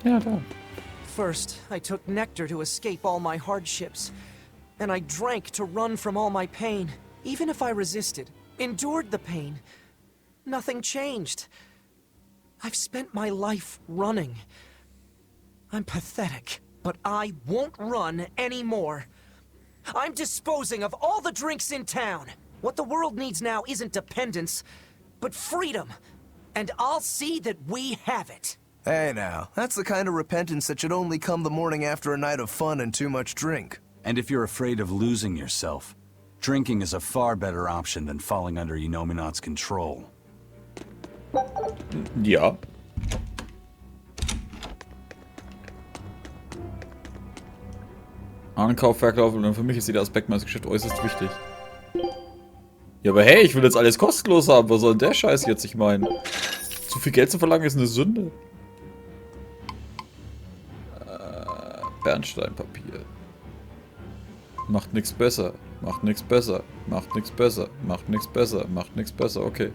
Ja, da. First, I took nectar to escape all my hardships. And I drank to run from all my pain. Even if I resisted, endured the pain, nothing changed. I've spent my life running. I'm pathetic, but I won't run anymore. I'm disposing of all the drinks in town. What the world needs now isn't dependence, but freedom. And I'll see that we have it. Hey now, that's the kind of repentance that should only come the morning after a night of fun and too much drink. And if you're afraid of losing yourself, drinking is a far better option than falling under Enominat's control. Ja. Ankauf, Verkauf und für mich ist jeder Aspekt meines Geschäfts äußerst wichtig. Ja, aber hey, ich will jetzt alles kostenlos haben. Was soll denn der Scheiß jetzt? Ich meine, zu viel Geld zu verlangen ist eine Sünde. Bernsteinpapier. Macht nichts besser. Macht nichts besser. Macht nichts besser. Macht nichts besser. Macht nichts besser. Okay.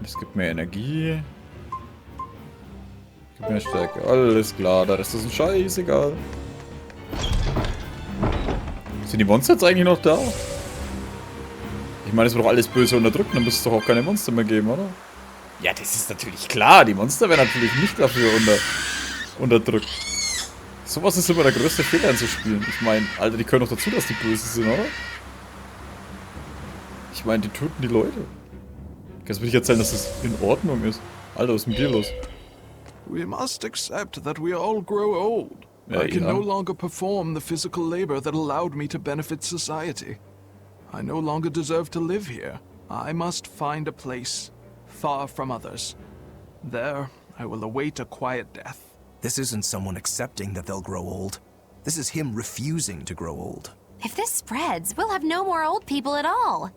Das gibt mehr Energie. Gibt mehr Stärke. Alles klar, der Rest ist ein Scheißegal. Sind die Monster jetzt eigentlich noch da? Ich meine, es wird doch alles böse unterdrückt, dann müsste es doch auch keine Monster mehr geben, oder? Ja, das ist natürlich klar. Die Monster werden natürlich nicht dafür unterdrückt. Sowas ist immer der größte Fehler anzuspielen. Ich meine, Alter, die können doch dazu, dass die böse sind, oder? Ich meine, die töten die Leute. Kannst du mir nicht erzählen, dass das in Ordnung ist? Alter, was ist mit dir los? We must accept that we all grow old. Ja, I can ja. no longer perform the physical labor that allowed me to benefit society. I no longer deserve to live here. I must find a place far from others. There, I will await a quiet death. This isn't someone accepting that they'll grow old. This is him refusing to grow old. If this spreads, we'll have no more old people at all.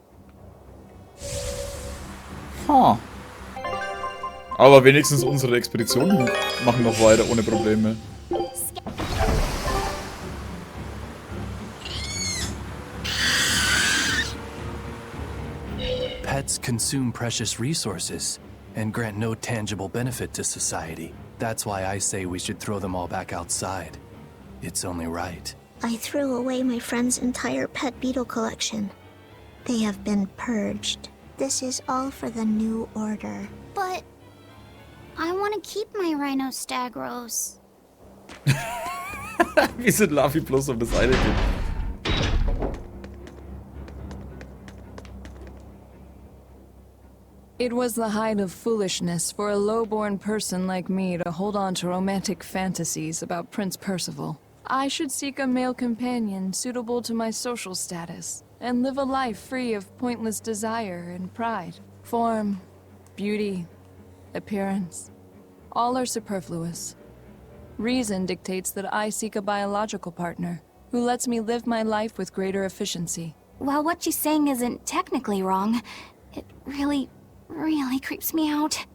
Huh. Aber wenigstens unsere Expeditionen machen noch weiter ohne Probleme. Pets consume precious resources and grant no tangible benefit to society. That's why I say we should throw them all back outside. It's only right. I threw away my friend's entire pet beetle collection. They have been purged. This is all for the new order. But I want to keep my Rhinostagros. Wie sind Laffy bloß um das eine geht? It was the height of foolishness for a low-born person like me to hold on to romantic fantasies about Prince Percival. I should seek a male companion suitable to my social status, and live a life free of pointless desire and pride. Form, beauty, appearance, all are superfluous. Reason dictates that I seek a biological partner, who lets me live my life with greater efficiency. While what she's saying isn't technically wrong, it really creeps me out.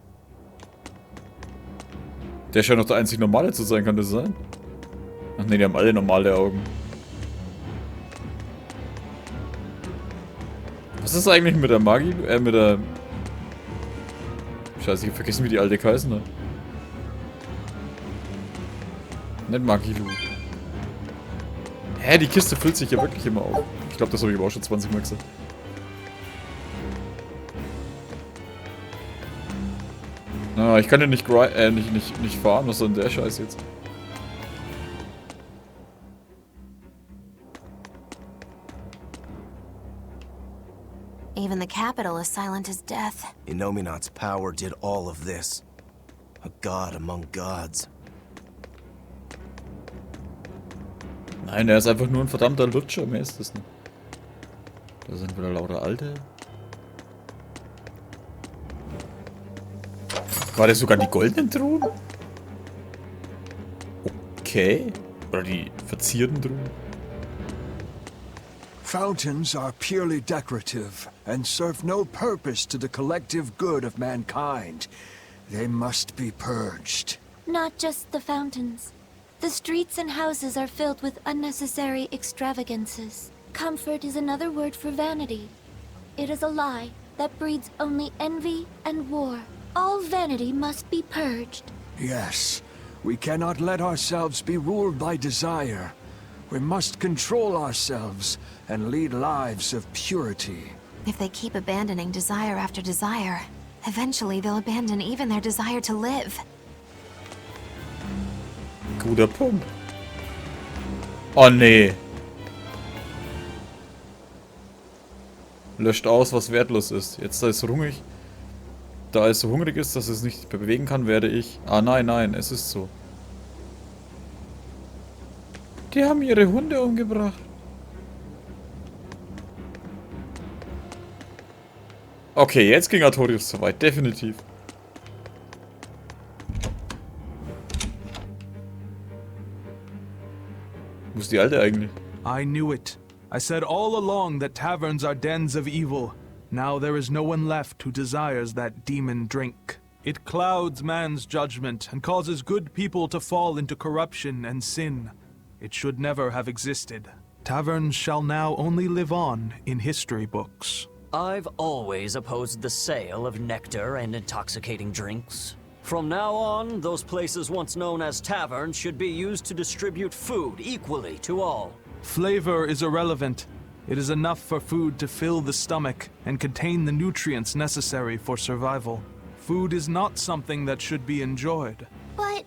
Der scheint noch der einzig Normale zu sein, kann das sein? Ach ne, die haben alle normale Augen. Was ist eigentlich mit der Magie? Mit der... Scheiße, ich hab vergessen, wie die alte geheißen hat. Nicht Magilu. Hä, die Kiste füllt sich ja wirklich immer auf. Ich glaube, das habe ich aber auch schon 20 Mal gesagt. Na, ich kann ja nicht fahren, was soll denn der Scheiß jetzt? Even the capital is silent as death. Enominat's power did all of this. A god among gods. Nein, er ist einfach nur ein verdammter Lutscher, mehr ist das nicht. Da sind wieder lauter Alte. War das sogar die goldenen Truhen? Okay. Oder die verzierten Truhen? Fountains are purely decorative and serve no purpose to the collective good of mankind. They must be purged. Not just the fountains. The streets and houses are filled with unnecessary extravagances. Comfort is another word for vanity. It is a lie that breeds only envy and war. All vanity must be purged. Yes, we cannot let ourselves be ruled by desire. We must control ourselves and lead lives of purity. If they keep abandoning desire after desire, eventually they'll abandon even their desire to live. Guter Punkt. Oh nee. Löscht aus, was wertlos ist. Jetzt, da es hungrig. Da es so hungrig ist, dass es nicht mehr bewegen kann, werde ich... Ah, nein, nein, es ist so. Die haben ihre Hunde umgebracht. Okay, jetzt ging Artorius zu weit, definitiv. Wo ist die Alte eigentlich? I knew it. I said all along that taverns are dens of evil. Now there is no one left who desires that demon drink. It clouds man's judgment and causes good people to fall into corruption and sin. It should never have existed. Taverns shall now only live on in history books. I've always opposed the sale of nectar and intoxicating drinks. From now on, those places once known as taverns should be used to distribute food equally to all. Flavor is irrelevant. It is enough for food to fill the stomach and contain the nutrients necessary for survival. Food is not something that should be enjoyed. But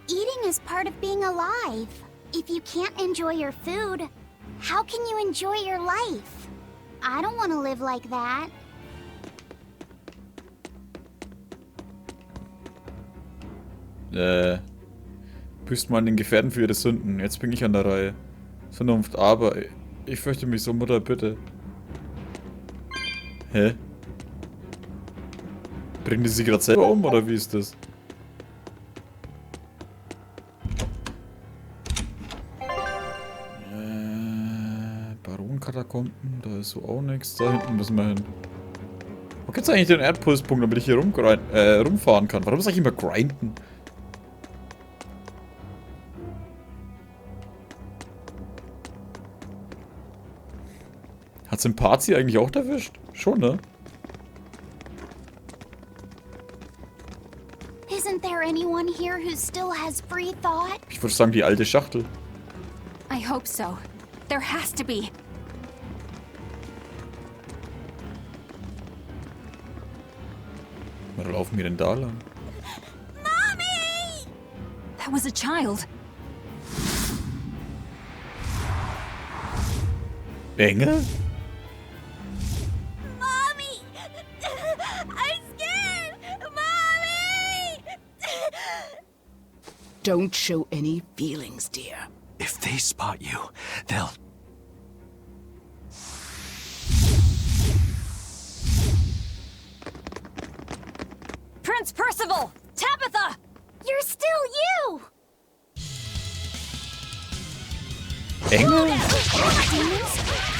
eating is part of being alive. If you can't enjoy your food, how can you enjoy your life? I don't want to live like that. Büßt man den Gefährten für ihre Sünden. Jetzt bin ich an der Reihe. Vernunft, aber ich fürchte mich so, Mutter, bitte. Hä? Bringen die sich gerade selber um, oder wie ist das? Baron-Katakomben, da ist so auch nichts. Da hinten müssen wir hin. Wo gibt's eigentlich den Erdpulspunkt, damit ich hier rumfahren kann? Warum sag ich immer grinden? Hat Sympathie eigentlich auch erwischt? Schon, ne? Isn't there anyone here who still has free thought? Ich würde sagen, die alte Schachtel. I hope so. There has to be. Wo laufen wir denn da lang? Mommy! That was a child. Engel? Mommy! I'm scared! Mommy! Don't show any feelings, dear. If they spot you, they'll... Prince Percival! Tabitha! You're still you! Engel? Demons?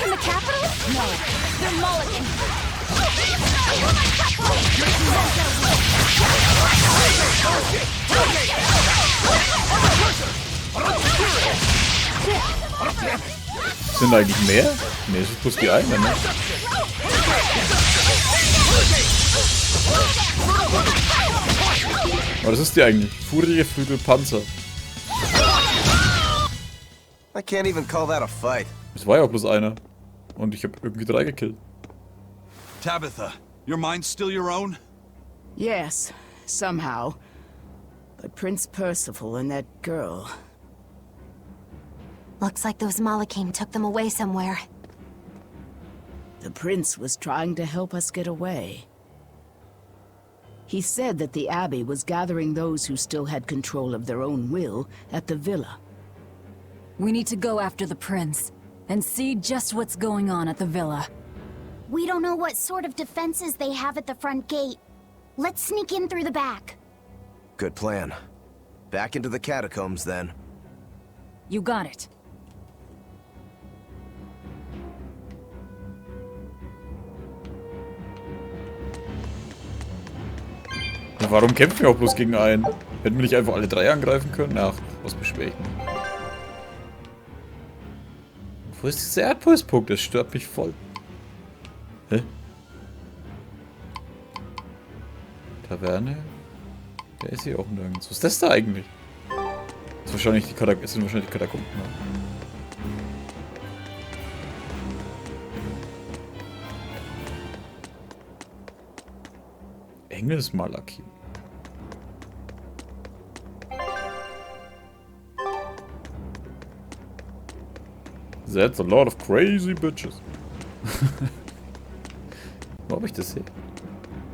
In the capital? No, they're Mulligan. Sind eigentlich mehr? Ne, es ist bloß die eine, ne? Aber das ist die eigentlich. Furie, Flügel, Panzer. I can't even call that a fight. Es war ja auch bloß einer. Und ich habe irgendwie 3 gekillt. Tabitha, your mind's still your own? Yes, somehow. But Prince Percival and that girl... Looks like those Malachim took them away somewhere. The prince was trying to help us get away. He said that the Abbey was gathering those who still had control of their own will at the villa. We need to go after the prince and see just what's going on at the villa. We don't know what sort of defenses they have at the front gate. Let's sneak in through the back. Good plan. Back into the catacombs, then. You got it. Ja, warum kämpfen wir auch bloß gegen einen? Hätten wir nicht einfach alle 3 angreifen können? Ach, was beschwere ich mich. Wo ist dieser Erdpulspunkt? Das stört mich voll. Hä? Taverne. Der ist hier auch nirgends. Was ist das da eigentlich? Das sind wahrscheinlich die Katakomben. Ne? Engelsmalaki. That's a lot of crazy bitches. Wo habe ich das hier?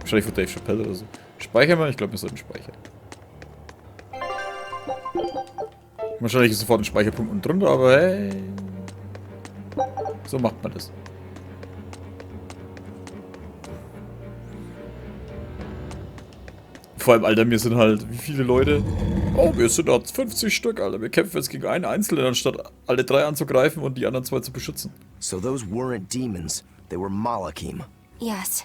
Wahrscheinlich von Dave Chappelle oder so. Speichern wir? Ich glaube, wir sollten speichern. Wahrscheinlich ist sofort ein Speicherpunkt unten drunter, aber hey. So macht man das. Vor allem, Alter, wir sind halt, wie viele Leute? Oh, wir sind da 50 Stück, Alter. Wir kämpfen jetzt gegen einen Einzelnen, anstatt alle 3 anzugreifen und die anderen 2 zu beschützen. So those weren't demons. They were Malakim. Yes.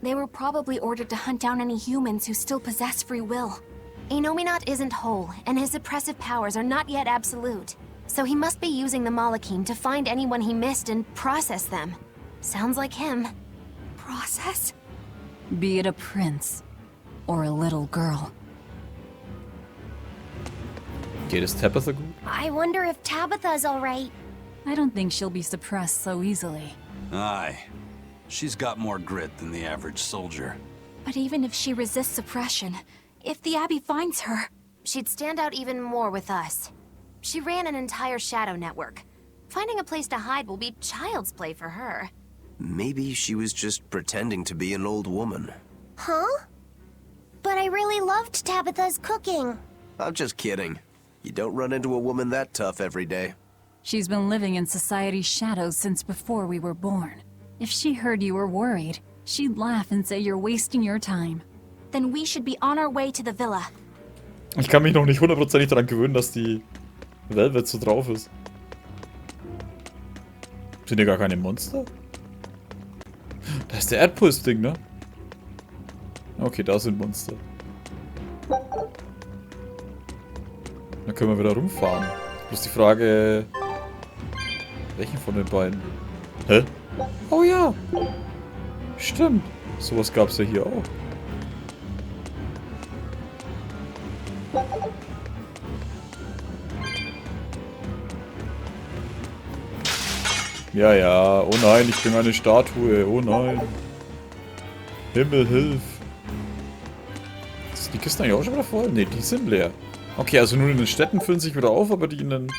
They were probably ordered to hunt down any humans who still possess free will. Enominat isn't whole, and his suppressive powers are not yet absolute. So he must be using the Malakim to find anyone he missed and process them. Sounds like him. Process? Be it a prince or a little girl. Geht es Tabitha gut? I wonder if Tabitha's alright. I don't think she'll be suppressed so easily. Aye. She's got more grit than the average soldier. But even if she resists suppression, if the Abbey finds her, she'd stand out even more with us. She ran an entire shadow network. Finding a place to hide will be child's play for her. Maybe she was just pretending to be an old woman. Huh? But I really loved Tabitha's cooking. I'm just kidding. You don't run into a woman that tough every day. She's been living in society's shadows since before we were born. If she heard you were worried, she'd laugh and say you're wasting your time. Then we should be on our way to the villa. Ich kann mich noch nicht 100% daran gewöhnen, dass die Velvets so drauf ist. Sind ja gar keine Monster? Da ist der Erdpuls-Ding, ne? Okay, da sind Monster. Dann können wir wieder rumfahren. Bloß die Frage... Welchen von den beiden? Hä? Oh ja! Stimmt. Sowas gab's ja hier auch. Ja, ja. Oh nein, ich bin eine Statue. Oh nein. Himmel, hilf. Sind die Kisten eigentlich auch schon wieder voll? Ne, die sind leer. Okay, also nur in den Städten füllen sich wieder auf, aber die in den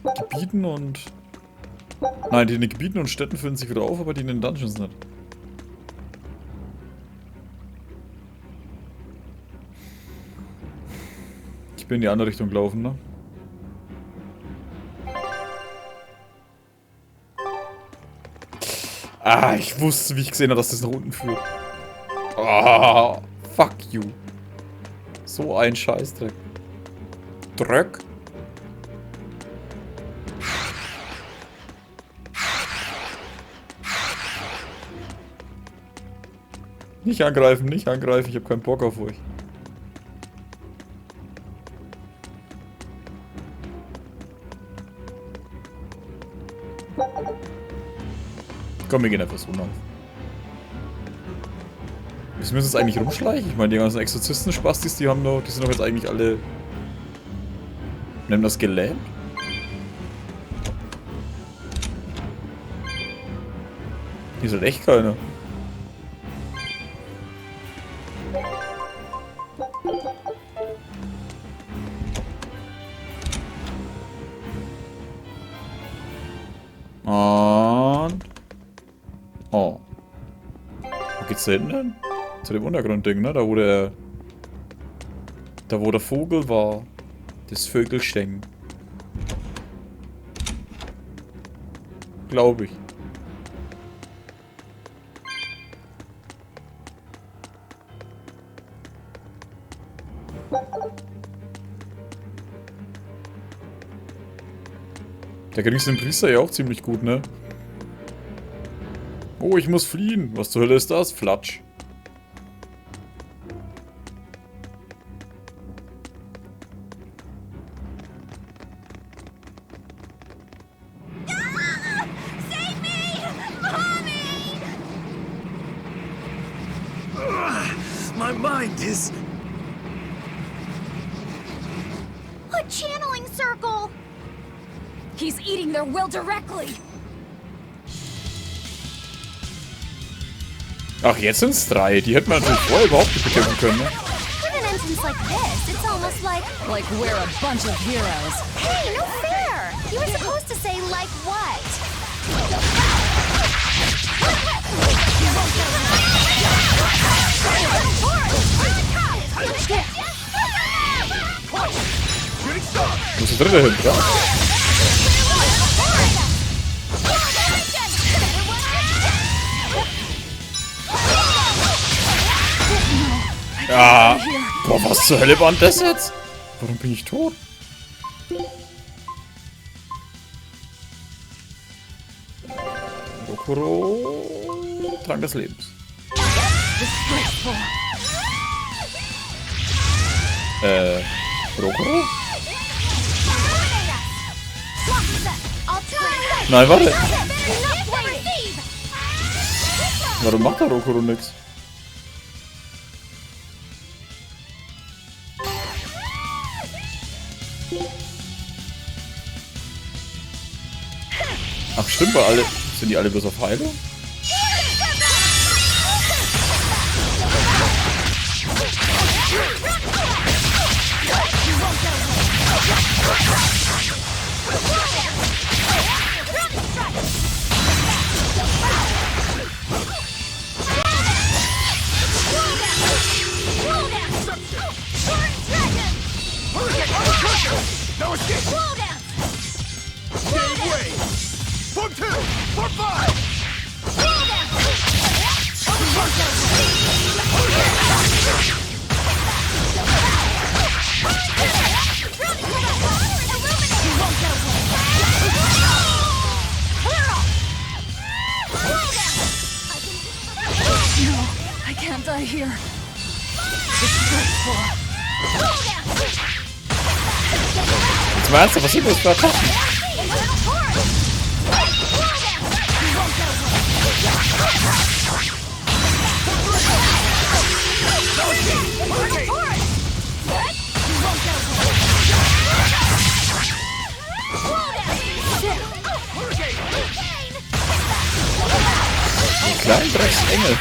Gebieten und... Nein, die in den Gebieten und Städten füllen sich wieder auf, aber die in den Dungeons nicht. Ich bin in die andere Richtung gelaufen, ne? Ah, ich wusste, wie ich gesehen habe, dass das nach unten führt. Ah, fuck you. So ein Scheißdreck. Dreck. Nicht angreifen, nicht angreifen. Ich habe keinen Bock auf euch. Komm, wir gehen einfach so nach. Müssen wir uns jetzt eigentlich rumschleichen? Ich meine, die ganzen Exorzisten-Spastis, die sind doch jetzt eigentlich alle... Nennen das gelähmt? Hier ist halt echt keiner. Und... Oh. Wo geht's da hinten hin? Zu dem Untergrundding, ne? Da wo der Vogel war. Das Vögelstecken. Glaube ich. Da kriegst du den Priester ja auch ziemlich gut, ne? Oh, ich muss fliehen. Was zur Hölle ist das? Flatsch. My mind is... A channeling circle! He's eating their will directly! Ach, jetzt sind's 3. Die hätten wir natürlich vorher überhaupt nicht bekämpfen können, ne? With an entrance like this, it's almost like we're a bunch of heroes. Hey, no fair! You were supposed to say, like what? Wo ist der dritte hin, ja? Ja. Boah, was zur Hölle war denn das jetzt? Warum bin ich tot? Rokuro. Trank des Lebens. Rokuro? Nein, warte. Warum macht der Rokuro nix? Ach stimmt, weil alle... Sind die alle bloß auf Heilung? No escape! Stay away! For 2! For 5! No, I can't die here. Jetzt meinst du, was sind das für Attacken? Die kleinen Drecksengel.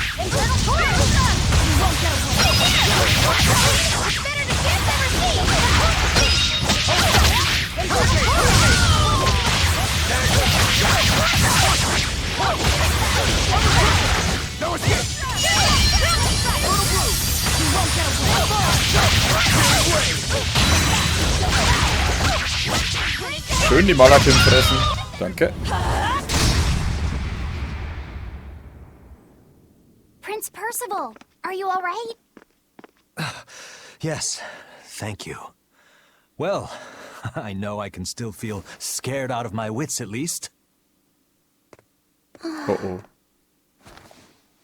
Schön die Malakin fressen. Danke. Prince Percival, are you all right? Yes, thank you. Well, I know I can still feel scared out of my wits at least. Uh-oh.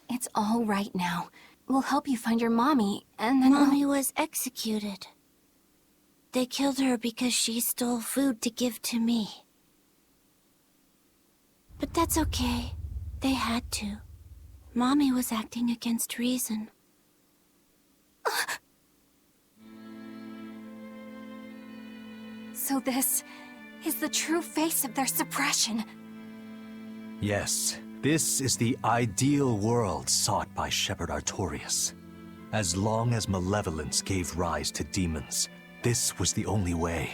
It's all right now. We'll help you find your mommy, and then Mommy was executed. They killed her because she stole food to give to me. But that's okay. They had to. Mommy was acting against reason. So this is the true face of their suppression. Yes, this is the ideal world sought by Shepherd Artorias. As long as malevolence gave rise to demons, this was the only way.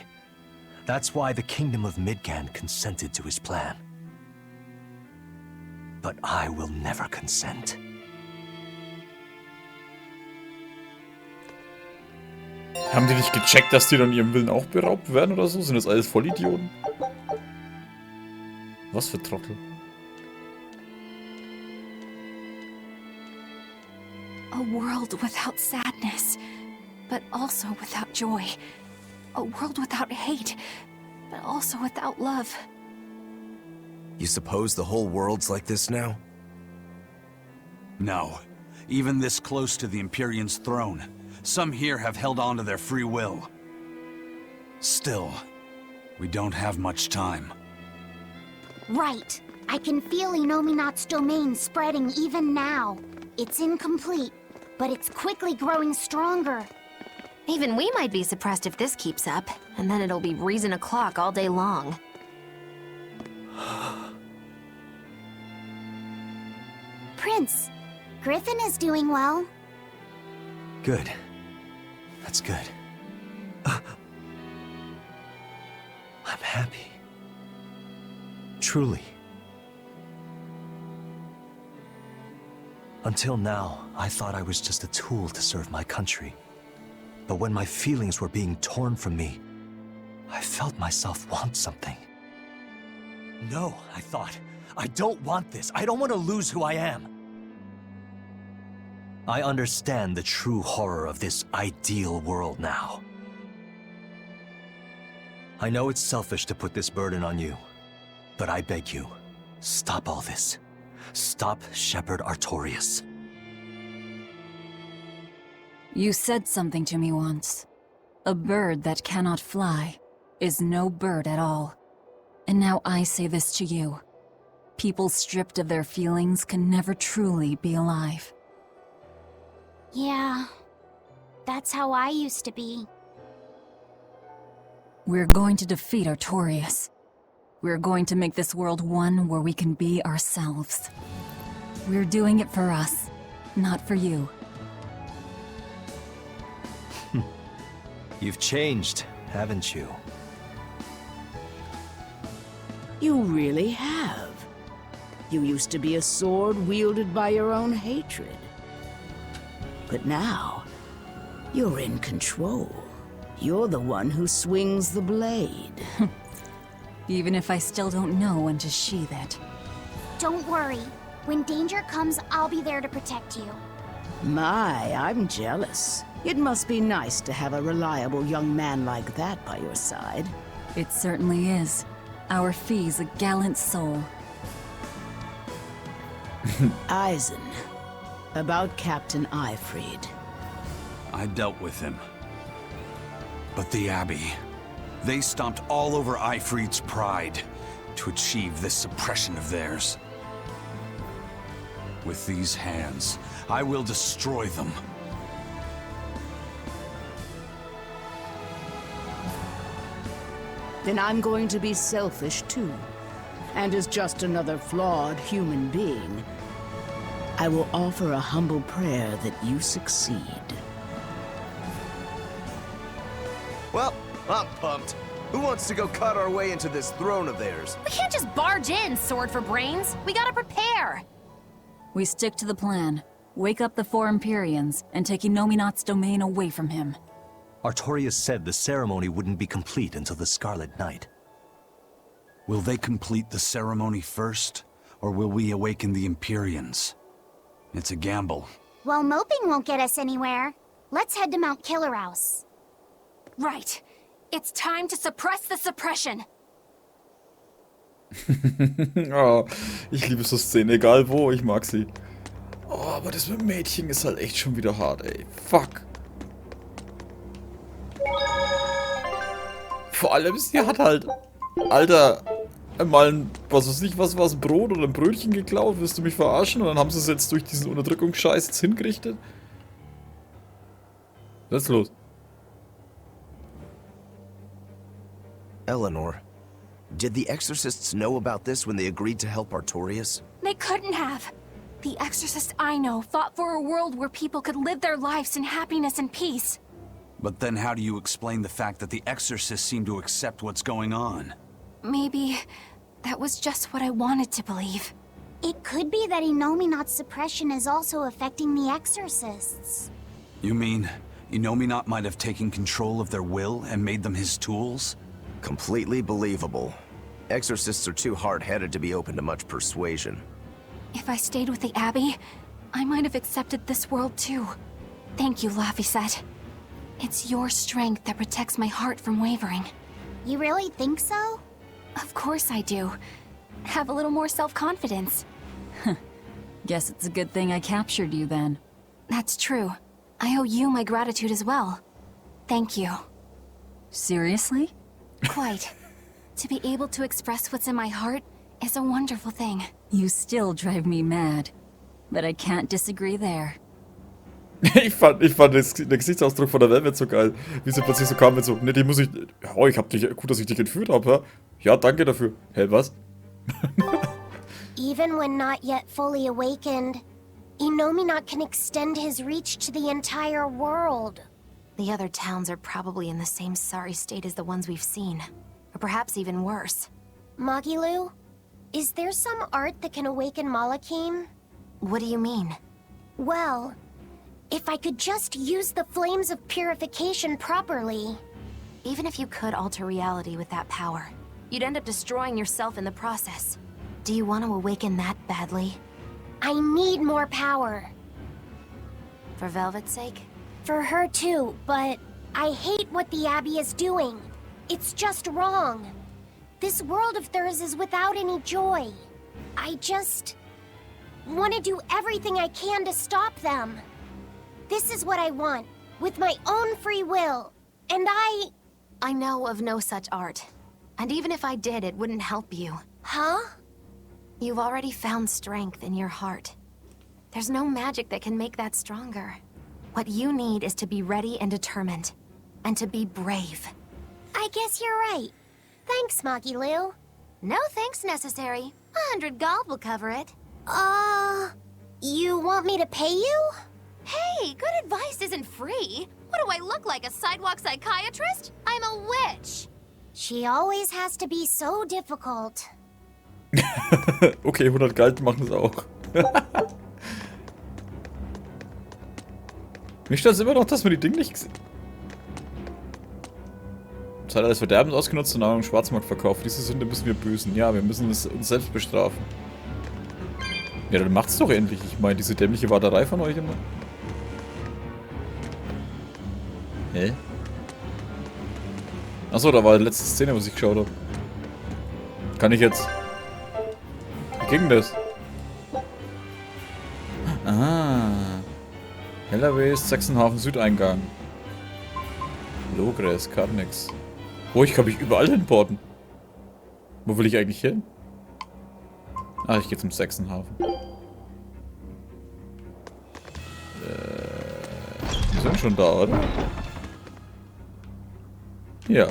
That's why the Kingdom of Midgand consented to his plan. But I will never consent. Haben die nicht gecheckt, dass die dann ihrem Willen auch beraubt werden oder so? Sind das alles Vollidioten? Was für Trottel. A world without sadness, but also without joy. A world without hate, but also without love. You suppose the whole world's like this now? No. Even this close to the Empyreans' throne, some here have held on to their free will. Still, we don't have much time. Right. I can feel Enominat's domain spreading even now. It's incomplete, but it's quickly growing stronger. Even we might be suppressed if this keeps up, and then it'll be reason o'clock all day long. Prince, Griffin is doing well. Good. That's good. I'm happy. Truly. Until now, I thought I was just a tool to serve my country. But when my feelings were being torn from me, I felt myself want something. No, I thought. I don't want this. I don't want to lose who I am. I understand the true horror of this ideal world now. I know it's selfish to put this burden on you, but I beg you, stop all this. Stop Shepherd Artorias. You said something to me once. A bird that cannot fly is no bird at all. And now I say this to you. People stripped of their feelings can never truly be alive. Yeah, that's how I used to be. We're going to defeat Artorias. We're going to make this world one where we can be ourselves. We're doing it for us, not for you. You've changed, haven't you? You really have. You used to be a sword wielded by your own hatred. But now, you're in control. You're the one who swings the blade. Even if I still don't know when to sheathe it. Don't worry. When danger comes, I'll be there to protect you. My, I'm jealous. It must be nice to have a reliable young man like that by your side. It certainly is. Our Fee's a gallant soul. Eisen, about Captain Eyfried. I dealt with him. But the Abbey, they stomped all over Eyfried's pride to achieve this suppression of theirs. With these hands, I will destroy them. Then I'm going to be selfish too. And as just another flawed human being, I will offer a humble prayer that you succeed. Well, I'm pumped. Who wants to go cut our way into this throne of theirs? We can't just barge in, sword for brains. We gotta prepare. We stick to the plan. Wake up the four Empyreans and take Inominat's domain away from him. Artorias said the ceremony wouldn't be complete until the Scarlet Night. Will they complete the ceremony first, or will we awaken the Empyreans? It's a gamble. Well, moping won't get us anywhere. Let's head to Mount Killerhouse. Right. It's time to suppress the suppression. Oh, ich liebe so Szenen, egal wo, ich mag sie. Oh, aber das mit dem Mädchen ist halt echt schon wieder hart, ey. Fuck. Vor allem, sie hat halt, Alter, mal ein, was weiß ich, was war es, ein Brot oder ein Brötchen geklaut, willst du mich verarschen? Und dann haben sie es jetzt durch diesen Unterdrückungsscheiß jetzt hingerichtet. Was ist los? Eleanor, did the Exorcists know about this when they agreed to help Artorias? They couldn't have. The exorcists I know fought for a world where people could live their lives in happiness and peace. But then how do you explain the fact that the exorcists seem to accept what's going on? Maybe that was just what I wanted to believe. It could be that Inominat's suppression is also affecting the exorcists. You mean Inominat might have taken control of their will and made them his tools? Completely believable. Exorcists are too hard-headed to be open to much persuasion. If I stayed with the Abbey, I might have accepted this world too. Thank you, Laphicet. It's your strength that protects my heart from wavering. You really think so? Of course I do. Have a little more self-confidence. Guess it's a good thing I captured you then. That's true. I owe you my gratitude as well. Thank you. Seriously? Quite. To be able to express what's in my heart is a wonderful thing. You still drive me mad, but I can't disagree there. Ich fand den Gesichtsausdruck von der Velvet so geil. Wie sie plötzlich so kam mit so, ne, die muss ich... Oh, ich hab dich... Gut, dass ich dich entführt habe, ja? Ja, danke dafür. Hä, was? Even when not yet fully awakened, Innominat can extend his reach to the entire world. The other towns are probably in the same sorry state as the ones we've seen. Or perhaps even worse. Magilu, is there some art that can awaken Malakim? What do you mean? Well, if I could just use the flames of purification properly. Even if you could alter reality with that power, you'd end up destroying yourself in the process. Do you want to awaken that badly? I need more power. For Velvet's sake? For her too, but I hate what the Abbey is doing. It's just wrong. This world of theirs is without any joy. I just want to do everything I can to stop them. This is what I want, with my own free will. And I know of no such art. And even if I did, it wouldn't help you. Huh? You've already found strength in your heart. There's no magic that can make that stronger. What you need is to be ready and determined. And to be brave. I guess you're right. Thanks, Magilu. No thanks necessary. 100 gold will cover it. You want me to pay you? Hey, good advice isn't free. What do I look like, a sidewalk psychiatrist? I'm a witch. She always has to be so difficult. Okay, 100 Gold machen es auch. Mich stört es immer noch, dass wir die Dinge nicht gesehen. Zeit des Verderbens ausgenutzt und am Schwarzmarkt verkauft. Diese Sünde müssen wir büßen. Ja, wir müssen uns selbst bestrafen. Ja, dann macht's doch endlich. Ich meine, diese dämliche Warterei von euch immer. Hä? Achso, da war die letzte Szene, was ich geschaut habe. Kann ich jetzt... Wie ging das? Ah. Hellerways, Sachsenhafen Südeingang. Logres, Karnix. Oh, ich kann mich überall hinporten. Wo will ich eigentlich hin? Ah, ich gehe zum Sachsenhafen. Wir sind schon da, oder? Ja.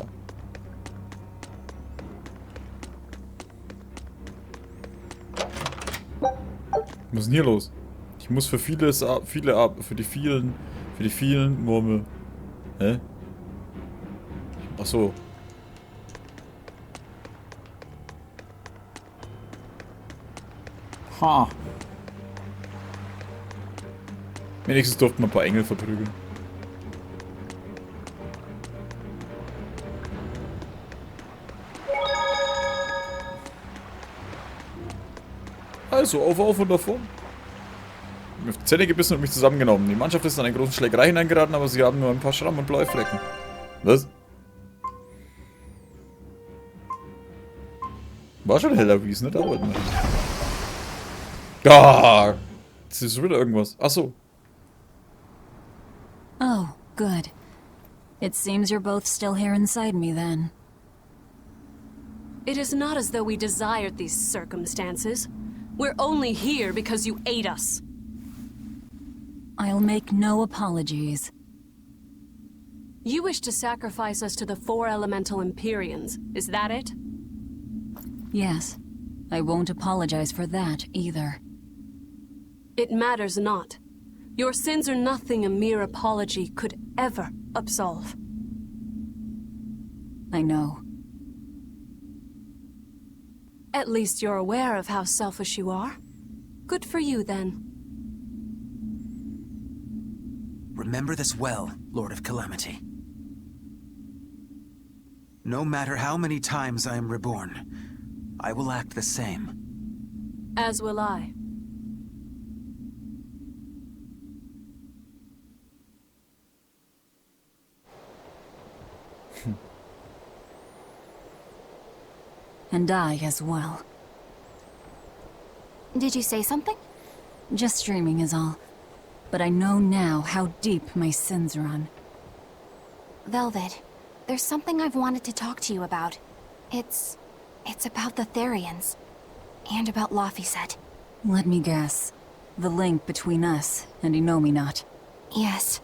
Was ist denn hier los? Ich muss für für die vielen Murmel. Hä? Ach so. Ha. Wenigstens durften wir ein paar Engel verprügeln. Also, auf und davon. Ich bin auf die Zähne gebissen und mich zusammengenommen. Die Mannschaft ist in eine große Schlägerei hineingeraten, aber sie haben nur ein paar Schramm und blaue Flecken. Was? War schon Hellerwies, ne? Da wollten wir. Ah! Jetzt ist wieder irgendwas. Achso. Oh, good. It seems you're both still here inside me then. It is not as though we desired these circumstances. We're only here because you ate us. I'll make no apologies. You wish to sacrifice us to the 4 elemental Empyreans, is that it? Yes. I won't apologize for that, either. It matters not. Your sins are nothing a mere apology could ever absolve. I know. At least you're aware of how selfish you are. Good for you, then. Remember this well, Lord of Calamity. No matter how many times I am reborn, I will act the same. As will I. And I as well. Did you say something? Just dreaming is all. But I know now how deep my sins run. Velvet, there's something I've wanted to talk to you about. It's about the Therians. And about Laphicet. Let me guess. The link between us and Innominat. Yes.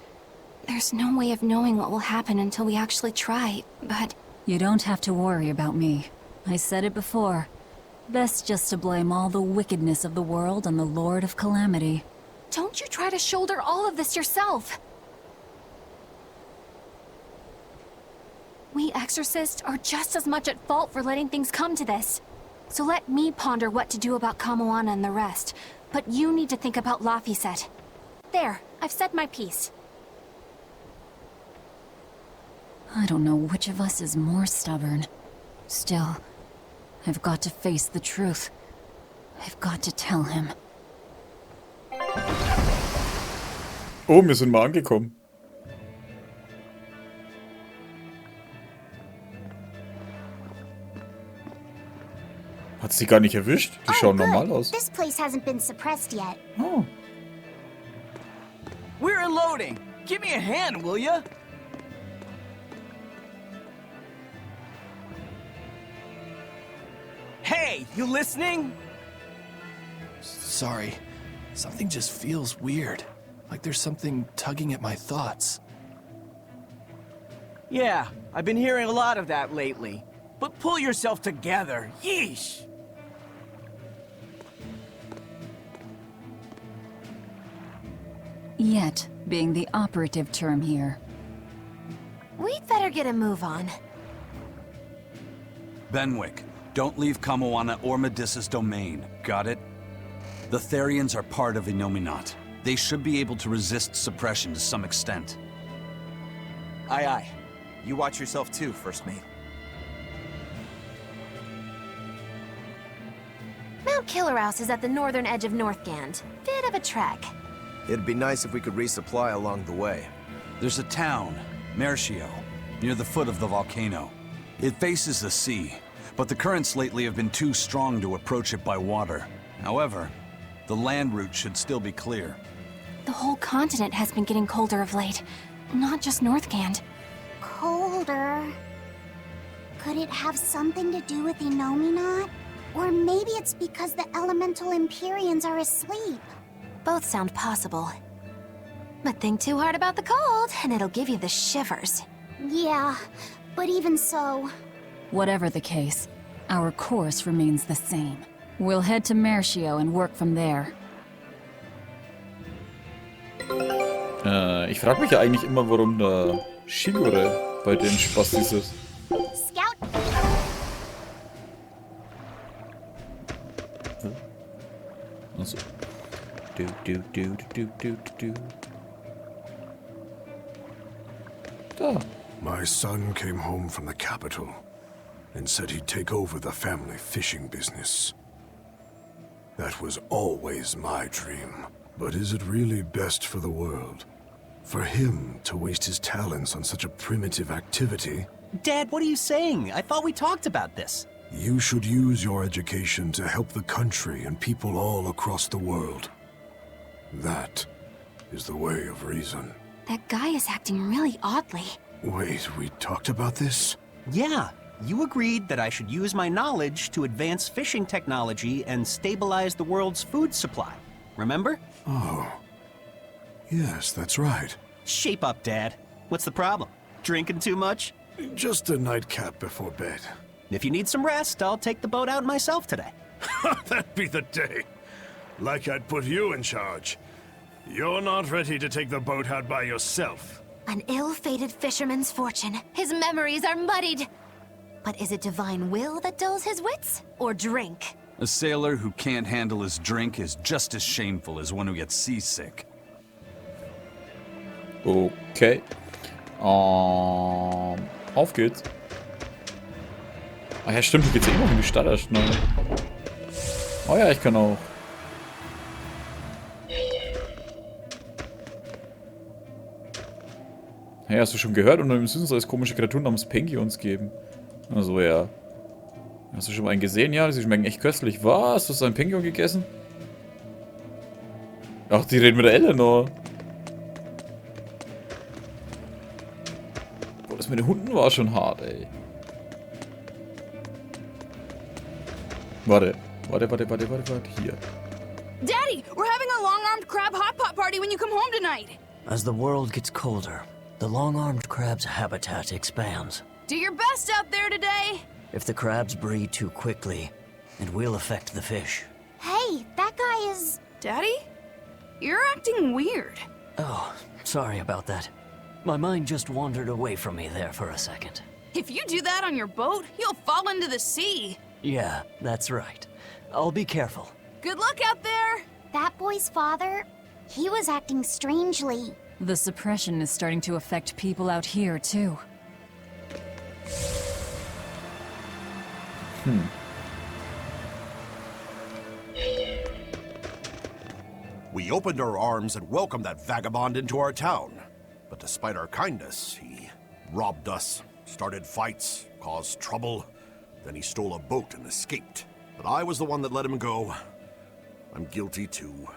There's no way of knowing what will happen until we actually try, but... You don't have to worry about me. I said it before. Best just to blame all the wickedness of the world on the Lord of Calamity. Don't you try to shoulder all of this yourself! We exorcists are just as much at fault for letting things come to this. So let me ponder what to do about Kamoana and the rest. But you need to think about Laphicet. There, I've said my piece. I don't know which of us is more stubborn. Still, I've got to face the truth. I've got to tell him. Oh, wir sind mal angekommen. Hat sie gar nicht erwischt? Die schauen normal aus. This place hasn't been suppressed yet. Oh. We're unloading. Give me a hand, will ya? Hey, you listening? Sorry. Something just feels weird. Like there's something tugging at my thoughts. Yeah, I've been hearing a lot of that lately. But pull yourself together. Yeesh! Yet being the operative term here. We'd better get a move on. Benwick, don't leave Kamoana or Medissa's domain. Got it? The Therians are part of Innominat. They should be able to resist suppression to some extent. Aye, aye. You watch yourself too, First Mate. Mount Killerhouse is at the northern edge of Northgand. Bit of a trek. It'd be nice if we could resupply along the way. There's a town, Mercio, near the foot of the volcano. It faces the sea, but the currents lately have been too strong to approach it by water. However, the land route should still be clear. The whole continent has been getting colder of late. Not just Northgand. Colder? Could it have something to do with Innominat? Or maybe it's because the elemental Empyreans are asleep. Both sound possible. But think too hard about the cold, and it'll give you the shivers. Yeah, but even so... Whatever the case, our course remains the same. We'll head to Mercio and work from there. Ich frage mich ja eigentlich immer, warum da Shigure bei den Spastis ist. Scout. Also. Da. My son came home from the capital and said he'd take over the family fishing business. That was always my dream. But is it really best for the world? For him to waste his talents on such a primitive activity? Dad, what are you saying? I thought we talked about this. You should use your education to help the country and people all across the world. That is the way of reason. That guy is acting really oddly. Wait, we talked about this? Yeah, you agreed that I should use my knowledge to advance fishing technology and stabilize the world's food supply. Remember? Oh. Yes, that's right. Shape up, Dad. What's the problem? Drinking too much? Just a nightcap before bed. If you need some rest, I'll take the boat out myself today. That'd be the day. Like I'd put you in charge. You're not ready to take the boat out by yourself. An ill-fated fisherman's fortune. His memories are muddied. But is it divine will that dulls his wits? Or drink? A sailor who can't handle his drink is just as shameful as one who gets seasick. Okay. Auf geht's. Ah ja, stimmt, hier geht's ja eh noch in die Stadt erst mal. Oh ja, ich kann auch. Hey, hast du schon gehört? Und dann müssen uns als komische Kreaturen namens Pengi uns geben. Also ja. Hast du schon mal einen gesehen? Ja, sie schmecken echt köstlich. Was? Hast du einen Penguin gegessen? Ach, die reden mit der Eleanor. Boah, das mit den Hunden war schon hart, ey. Warte. Hier. Daddy, we're having a long-armed crab hot pot party when you come home tonight. As the world gets colder, the long-armed crab's habitat expands. Do your best out there today! If the crabs breed too quickly, it will affect the fish. Hey, that guy is... Daddy? You're acting weird. Oh, sorry about that. My mind just wandered away from me there for a second. If you do that on your boat, you'll fall into the sea. Yeah, that's right. I'll be careful. Good luck out there! That boy's father, he was acting strangely. The suppression is starting to affect people out here, too. We opened our arms and welcomed that vagabond into our town. But despite our kindness, he robbed us, started fights, caused trouble. Then he stole a boat and escaped. But I was the one that let him go. I'm guilty too.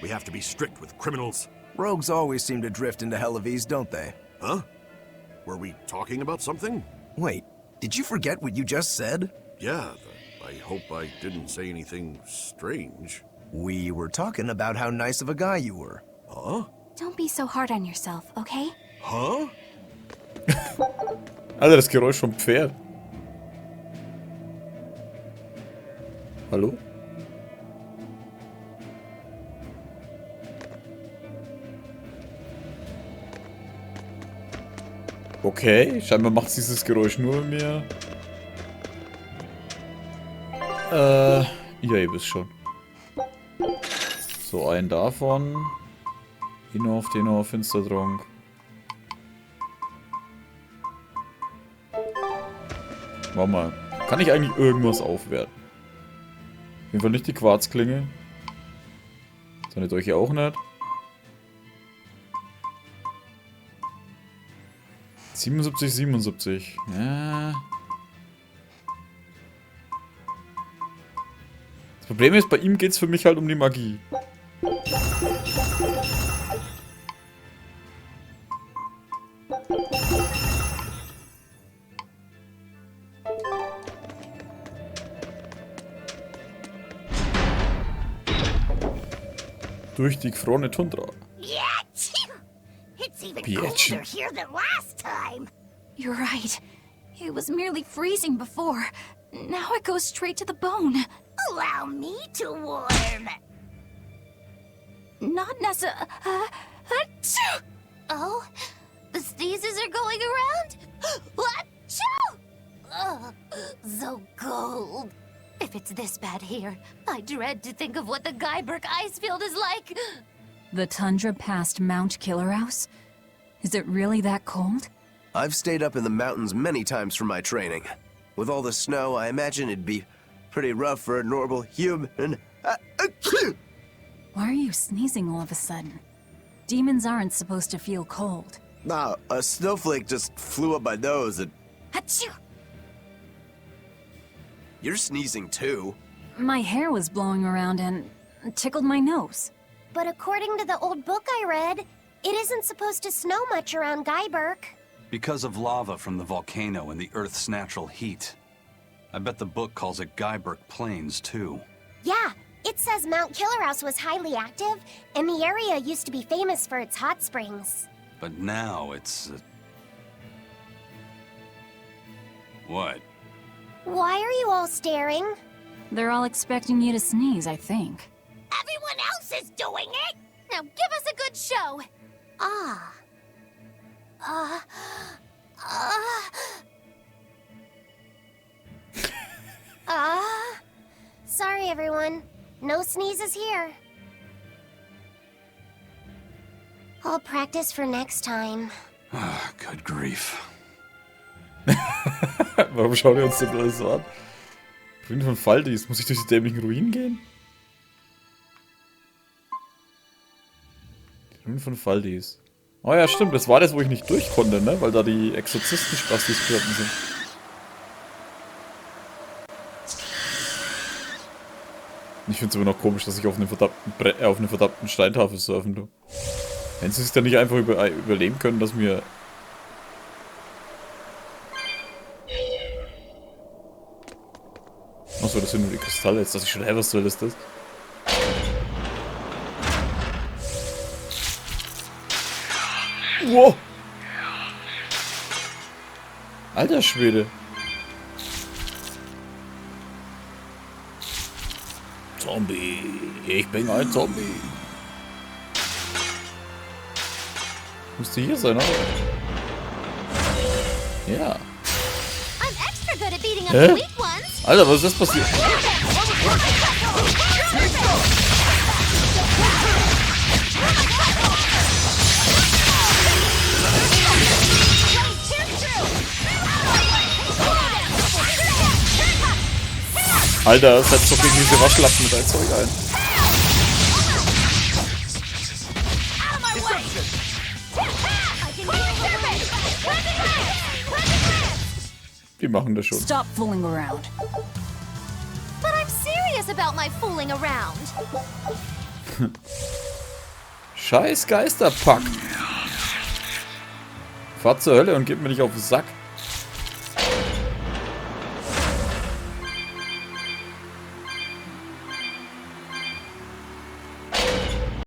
We have to be strict with criminals. Rogues always seem to drift into Hellevies, don't they? Huh? Were we talking about something? Wait, did you forget what you just said? Yeah, I hope I didn't say anything strange. We were talking about how nice of a guy you were. Huh? Don't be so hard on yourself, okay? Huh? Alter, das Geräusch vom Pferd. Hallo? Okay, scheinbar macht dieses Geräusch nur bei mir. Ja, ihr wisst schon. So, einen davon. Hinauf, den auf, Finstertrunk. Warte mal. Kann ich eigentlich irgendwas aufwerten? Auf jeden Fall nicht die Quarzklinge. Seine Dolche auch nicht. 77, 77. Ja. Das Problem ist, bei ihm geht es für mich halt um die Magie. Durch die gefrorene Tundra. It's even Bitch. colder here than last time. You're right. It was merely freezing before. Now it goes straight to the bone. Allow me to warm. Not necessarily. Oh, the sneezes are going around? Achoo! Oh, so cold. If it's this bad here, I dread to think of what the Guyberg ice field is like. The tundra past Mount Killerhouse? Is it really that cold? I've stayed up in the mountains many times for my training. With all the snow, I imagine it'd be pretty rough for a normal human. Why are you sneezing all of a sudden? Demons aren't supposed to feel cold. Nah, a snowflake just flew up my nose and... Achoo! You're sneezing too. My hair was blowing around and tickled my nose. But according to the old book I read, it isn't supposed to snow much around Guyberg. Because of lava from the volcano and the Earth's natural heat. I bet the book calls it Guyberg Plains, too. Yeah, it says Mount Killerhouse was highly active, and the area used to be famous for its hot springs. But now it's... What? Why are you all staring? They're all expecting you to sneeze, I think. Everyone else is doing it! Now give us a good show! Sorry everyone. No sneezes here. I'll practice for next time. Good grief. Warum schauen wir uns das alles so an? Ruinen von Faldis. Muss ich durch die dämlichen Ruinen gehen? Die Ruinen von Faldis. Oh ja, stimmt. Das war das, wo ich nicht durch konnte, ne? Weil da die Exorzisten-Spastis gehörten sind. Ich finde es immer noch komisch, dass ich auf eine verdammten Steintafel surfen tue. Wenn sie sich dann nicht einfach überleben können, dass mir... Achso, das sind nur die Kristalle. Jetzt dachte ich schon, hä, was soll das? Wow. Alter Schwede. Zombie. Ich bin ein Zombie. Müsste hier sein, oder? Ja. Hä? Alter, was ist das passiert? Alter, setzt doch gegen diese Waschlappen mit dein Zeug ein. Die machen das schon. Stop fooling around. But I'm serious about my fooling around. Scheiß Geisterpack. Fahrt zur Hölle und gebt mir nicht auf den Sack.